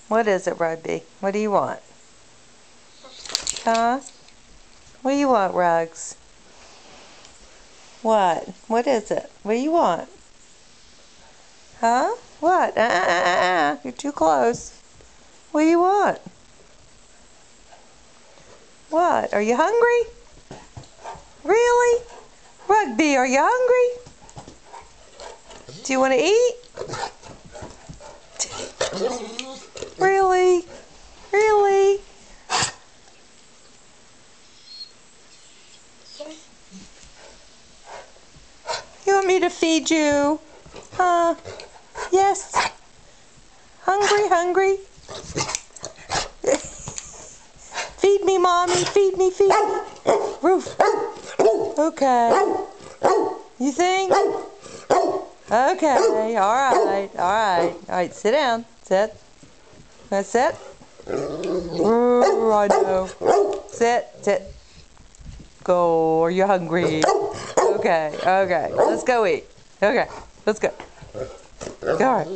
What is it, Rugby? What do you want? Huh? What do you want, Rugs? What? What is it? What do you want? Huh? What? You're too close. What do you want? What? Are you hungry? Really? Rugby, are you hungry? Do you want to eat? Really? Really? You want me to feed you? Huh? Yes? Hungry, hungry? Feed me, Mommy. Feed me, feed me. Roof. Okay. You think? Okay. All right. All right. All right. Sit down. Sit. Now sit. Ooh, I know. Sit. Sit. Go. Are you hungry? Okay. Okay. Let's go eat. Okay. Let's go. All right.